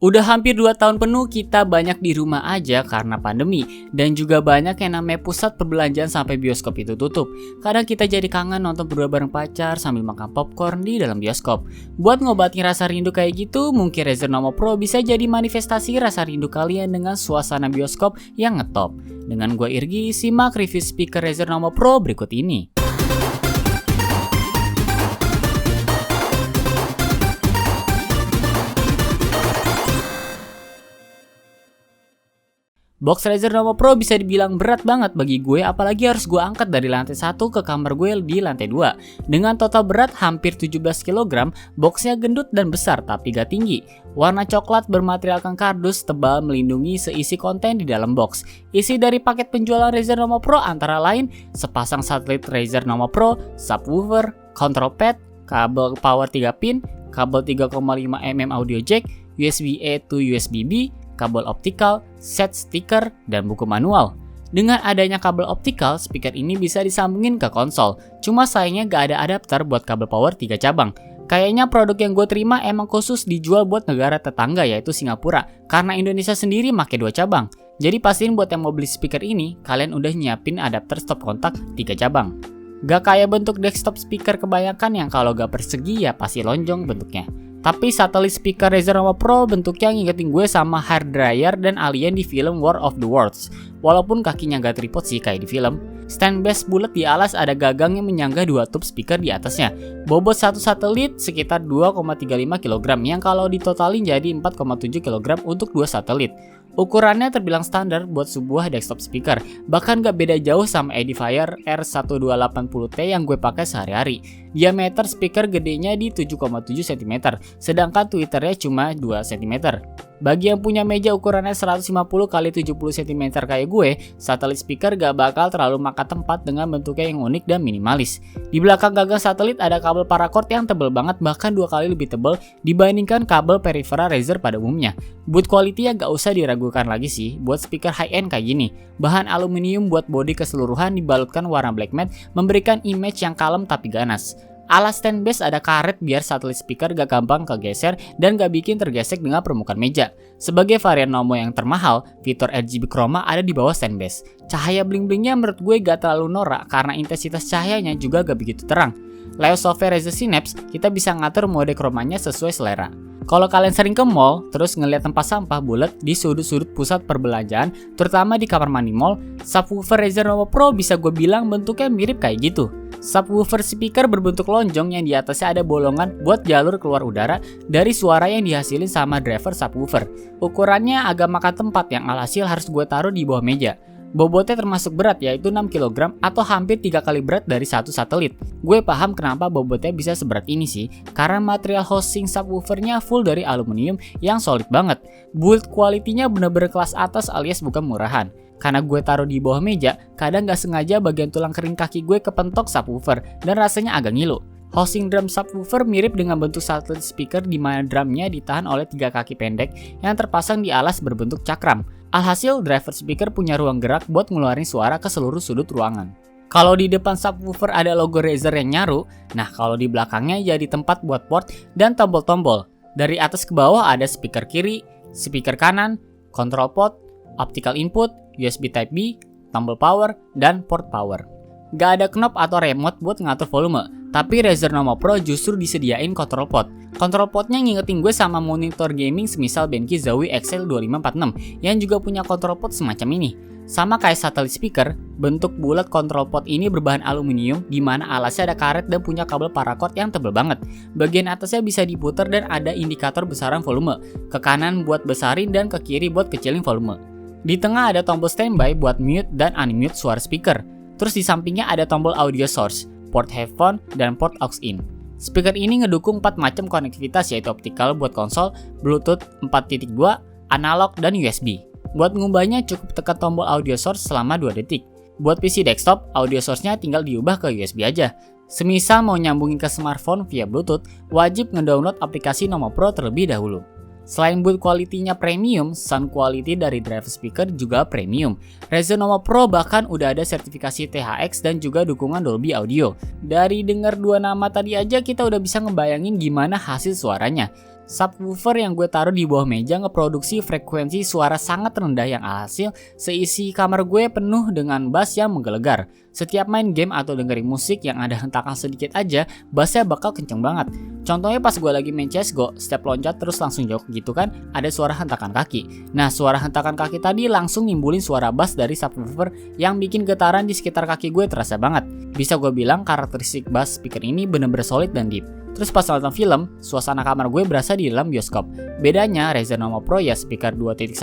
Udah hampir 2 tahun penuh kita banyak di rumah aja karena pandemi. Dan juga banyak yang namanya pusat perbelanjaan sampai bioskop itu tutup. Kadang kita jadi kangen nonton berdua bareng pacar sambil makan popcorn di dalam bioskop. Buat ngobatin rasa rindu kayak gitu, mungkin Razer Nova Pro bisa jadi manifestasi rasa rindu kalian dengan suasana bioskop yang ngetop. Dengan gue Irgi, simak review speaker Razer Nova Pro berikut ini. Box Razer Nova Pro bisa dibilang berat banget bagi gue, apalagi harus gue angkat dari lantai 1 ke kamar gue di lantai 2. Dengan total berat hampir 17 kg, boxnya gendut dan besar tapi gak tinggi. Warna coklat bermaterialkan kardus tebal melindungi seisi konten di dalam box. Isi dari paket penjualan Razer Nova Pro antara lain sepasang satelit Razer Nova Pro, subwoofer, control pad, kabel power 3 pin, kabel 3,5 mm audio jack, USB-A to USB-B, kabel optikal, set stiker, dan buku manual. Dengan adanya kabel optikal, speaker ini bisa disambungin ke konsol. Cuma sayangnya gak ada adapter buat kabel power 3 cabang. Kayaknya produk yang gue terima emang khusus dijual buat negara tetangga yaitu Singapura, karena Indonesia sendiri make 2 cabang. Jadi pastiin buat yang mau beli speaker ini, kalian udah nyiapin adapter stop kontak 3 cabang. Gak kayak bentuk desktop speaker kebanyakan yang kalau gak persegi ya pasti lonjong bentuknya. Tapi satelit speaker Razer Nova Pro bentuknya ngingetin gue sama hairdryer dan alien di film War of the Worlds. Walaupun kakinya gak tripod sih kayak di film. Stand base bulat di alas ada gagang yang menyangga 2 tube speaker di atasnya. Bobot satu satelit sekitar 2,35 kg yang kalau ditotalin jadi 4,7 kg untuk 2 satelit. Ukurannya terbilang standar buat sebuah desktop speaker, bahkan gak beda jauh sama Edifier R1280T yang gue pakai sehari-hari. Diameter speaker gedenya di 7,7 cm, sedangkan tweeternya cuma 2 cm. Bagi yang punya meja ukurannya 150x70 cm kayak gue, satelit speaker gak bakal terlalu makan tempat dengan bentuknya yang unik dan minimalis. Di belakang gagang satelit ada kabel paracord yang tebal banget, bahkan 2 kali lebih tebal dibandingkan kabel peripheral Razer pada umumnya. Build quality ya gak usah diragukan lagi sih buat speaker high-end kayak gini. Bahan aluminium buat bodi keseluruhan dibalutkan warna black matte, memberikan image yang kalem tapi ganas. Alas stand base ada karet biar satelit speaker gak gampang kegeser dan gak bikin tergesek dengan permukaan meja. Sebagai varian Nomo yang termahal, fitur RGB chroma ada di bawah stand base. Cahaya bling-blingnya menurut gue gak terlalu norak karena intensitas cahayanya juga gak begitu terang. Lewat software Razer Synapse, kita bisa ngatur mode chromanya sesuai selera. Kalau kalian sering ke mall, terus ngeliat tempat sampah bulat di sudut-sudut pusat perbelanjaan, terutama di kamar mandi mall, subwoofer Razer Nova Pro bisa gue bilang bentuknya mirip kayak gitu. Subwoofer speaker berbentuk lonjong yang di atasnya ada bolongan buat jalur keluar udara dari suara yang dihasilin sama driver subwoofer. Ukurannya agak makan tempat yang alhasil harus gue taruh di bawah meja. Bobotnya termasuk berat yaitu 6 kg atau hampir 3 kali berat dari satu satelit. Gue paham kenapa bobotnya bisa seberat ini sih, karena material housing subwoofernya full dari aluminium yang solid banget. Build quality-nya bener-bener kelas atas alias bukan murahan. Karena gue taruh di bawah meja, kadang gak sengaja bagian tulang kering kaki gue kepentok subwoofer dan rasanya agak ngilu. Housing drum subwoofer mirip dengan bentuk satelit speaker di mana drumnya ditahan oleh 3 kaki pendek yang terpasang di alas berbentuk cakram. Alhasil, driver speaker punya ruang gerak buat ngeluarin suara ke seluruh sudut ruangan. Kalau di depan subwoofer ada logo Razer yang nyaru, nah kalau di belakangnya jadi tempat buat port dan tombol-tombol. Dari atas ke bawah ada speaker kiri, speaker kanan, control port, optical input, USB Type-B, tombol power, dan port power. Gak ada knob atau remote buat ngatur volume, tapi Razer Nova Pro justru disediain control port. Control portnya ngingetin gue sama monitor gaming semisal Benki Zowie XL2546 yang juga punya control port semacam ini. Sama kayak satelit speaker, bentuk bulat control port ini berbahan aluminium di mana alasnya ada karet dan punya kabel paracord yang tebal banget. Bagian atasnya bisa diputar dan ada indikator besaran volume. Ke kanan buat besarin dan ke kiri buat kecilin volume. Di tengah ada tombol standby buat mute dan unmute suara speaker. Terus di sampingnya ada tombol audio source, port headphone, dan port aux in. Speaker ini ngedukung 4 macam konektivitas yaitu optikal buat konsol, Bluetooth 4.2, analog, dan USB. Buat ngubahnya cukup tekan tombol audio source selama 2 detik. Buat PC desktop, audio source-nya tinggal diubah ke USB aja. Semisal mau nyambungin ke smartphone via Bluetooth, wajib ngedownload aplikasi Nova Pro terlebih dahulu. Selain build quality-nya premium, sound quality dari driver speaker juga premium. Razer Nova Pro bahkan udah ada sertifikasi THX dan juga dukungan Dolby Audio. Dari denger 2 nama tadi aja kita udah bisa ngebayangin gimana hasil suaranya. Subwoofer yang gue taruh di bawah meja ngeproduksi frekuensi suara sangat rendah yang alhasil seisi kamar gue penuh dengan bass yang menggelegar. Setiap main game atau dengerin musik yang ada hentakan sedikit aja, bassnya bakal kenceng banget. Contohnya pas gue lagi main CSGO, setiap loncat terus langsung jauh gitu kan, ada suara hentakan kaki. Nah, suara hentakan kaki tadi langsung nimbulin suara bass dari subwoofer yang bikin getaran di sekitar kaki gue terasa banget. Bisa gue bilang karakteristik bass speaker ini bener-bener solid dan deep. Terus pas nonton film, suasana kamar gue berasa di dalam bioskop. Bedanya Razer Nova Pro ya speaker 2.1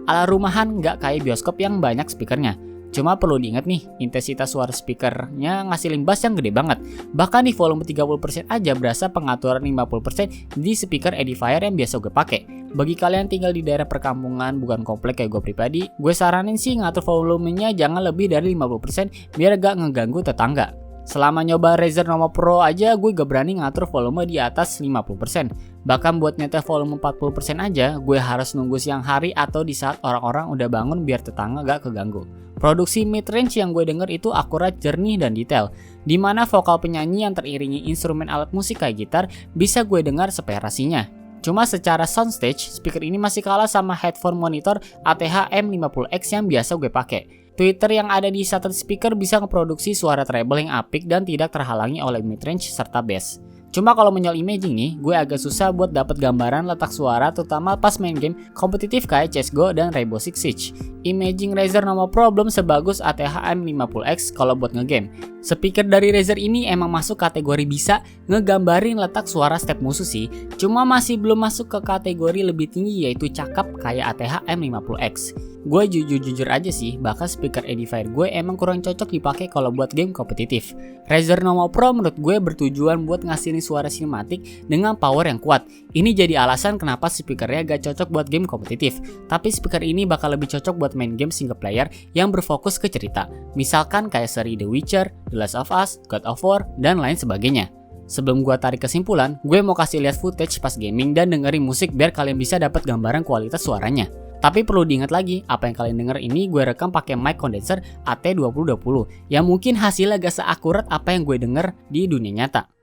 ala rumahan nggak kayak bioskop yang banyak speakernya. Cuma perlu diingat nih, intensitas suara speakernya ngasilin bass yang gede banget. Bahkan di volume 30% aja berasa pengaturan 50% di speaker edifier yang biasa gue pakai. Bagi kalian tinggal di daerah perkampungan bukan komplek kayak gue pribadi, gue saranin sih ngatur volumenya jangan lebih dari 50% biar gak ngeganggu tetangga. Selama nyoba Razer Nova Pro aja gue gak berani ngatur volume di atas 50%. Bahkan buat nyetel volume 40% aja gue harus nunggu siang hari atau di saat orang-orang udah bangun biar tetangga gak keganggu. Produksi mid-range yang gue denger itu akurat, jernih, dan detail. Dimana vokal penyanyi yang teriringi instrumen alat musik kayak gitar bisa gue dengar seperasinya. Cuma secara soundstage, speaker ini masih kalah sama headphone monitor ATH M50X yang biasa gue pakai. Tweeter yang ada di satu speaker bisa ngeproduksi suara treble yang apik dan tidak terhalangi oleh midrange serta bass. Cuma kalau menyoal imaging nih, gue agak susah buat dapat gambaran letak suara terutama pas main game kompetitif kayak CSGO dan Rainbow Six Siege. Imaging Razer Nova Pro belum sebagus ATH M50X kalau buat ngegame. Speaker dari Razer ini emang masuk kategori bisa ngegambarin letak suara step musuh sih, cuma masih belum masuk ke kategori lebih tinggi yaitu cakep kayak ATH M50X. Gue jujur aja sih, bahkan speaker edifier gue emang kurang cocok dipakai kalau buat game kompetitif. Razer Nova Pro menurut gue bertujuan buat ngasihin suara sinematik dengan power yang kuat. Ini jadi alasan kenapa speakernya gak cocok buat game kompetitif. Tapi speaker ini bakal lebih cocok buat main game single player yang berfokus ke cerita. Misalkan kayak seri The Witcher, The Last of Us, God of War, dan lain sebagainya. Sebelum gue tarik kesimpulan, gue mau kasih lihat footage pas gaming dan dengerin musik biar kalian bisa dapat gambaran kualitas suaranya. Tapi perlu diingat lagi, apa yang kalian denger ini gue rekam pakai mic condenser AT2020 yang mungkin hasilnya gak seakurat apa yang gue denger di dunia nyata.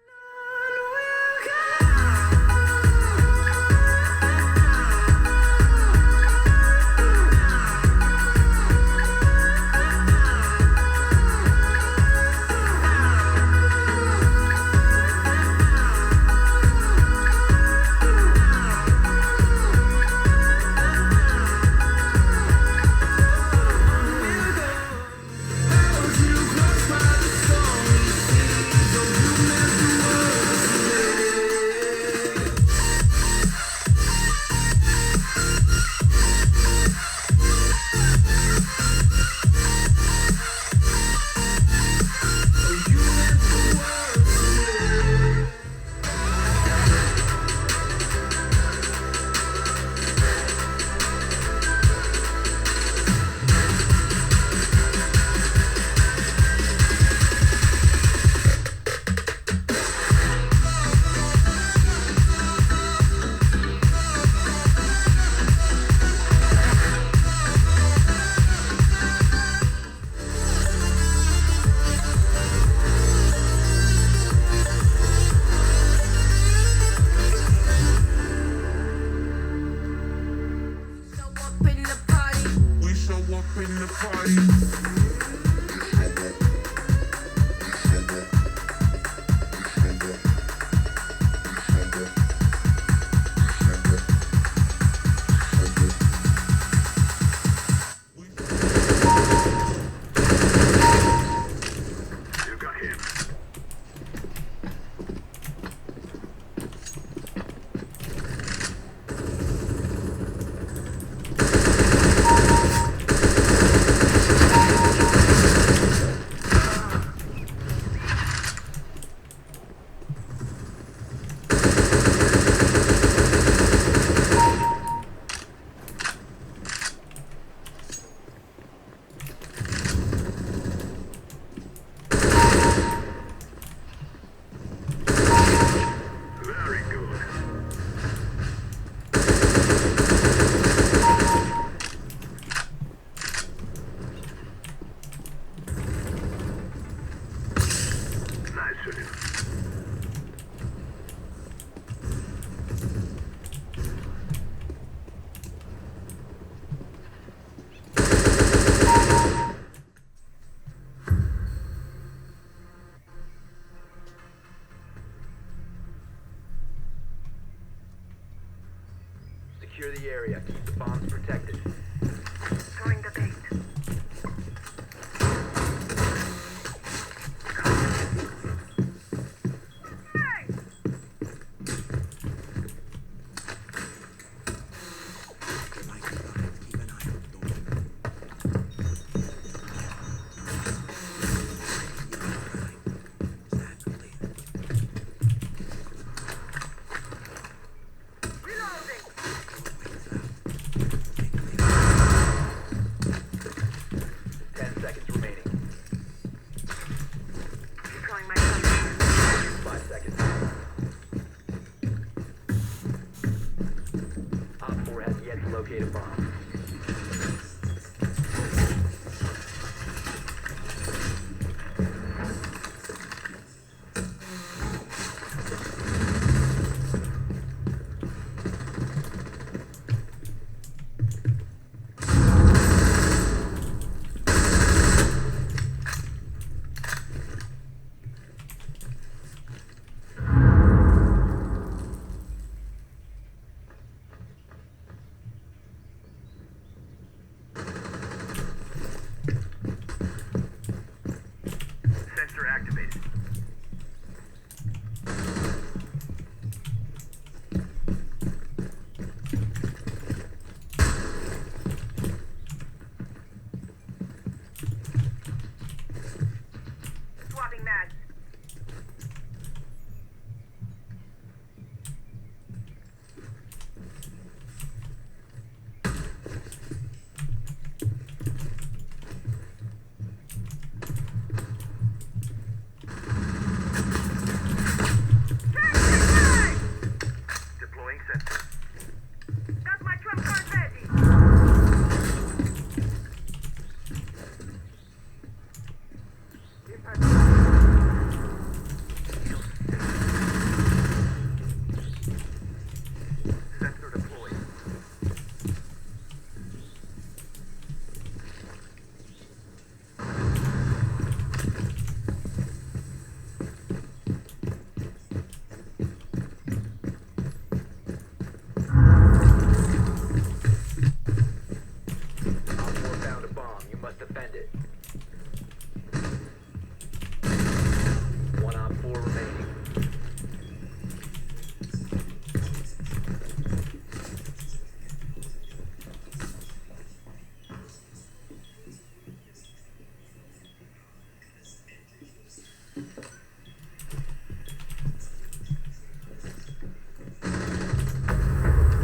Secure the area. Keep the bombs protected. Throwing the bait. Reloading. 10 seconds remaining. Deploying my gun. 5 seconds. Op 4 has yet to locate a bomb. Sensor activated. Swapping mags. Deploying sensor. Got my trump card ready. Sensor deployed. Op 4 found a bomb. You must defend it. One Op 4 remaining.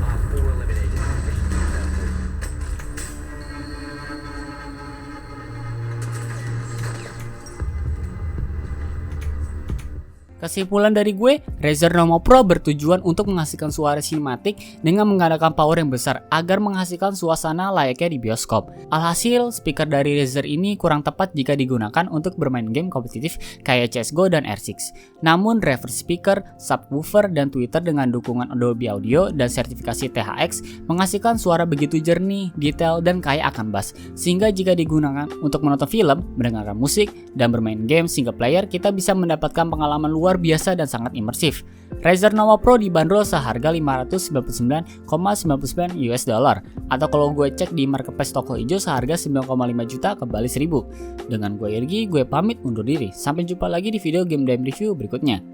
Op 4 eliminated. Mission successful. Kesimpulan dari gue, Razer Nova Pro bertujuan untuk menghasilkan suara sinematik dengan menggunakan power yang besar agar menghasilkan suasana layaknya di bioskop. Alhasil, speaker dari Razer ini kurang tepat jika digunakan untuk bermain game kompetitif kayak CSGO dan R6. Namun, reverse speaker, subwoofer, dan tweeter dengan dukungan Dolby Audio dan sertifikasi THX menghasilkan suara begitu jernih, detail, dan kaya akan bass. Sehingga jika digunakan untuk menonton film, mendengarkan musik, dan bermain game single player, kita bisa mendapatkan pengalaman luar biasa dan sangat imersif. Razer Nova Pro dibanderol seharga $599,99 atau kalau gue cek di marketplace toko hijau seharga 9,5 juta kembali 1000. Dengan gue Irgi, gue pamit undur diri. Sampai jumpa lagi di video game review berikutnya.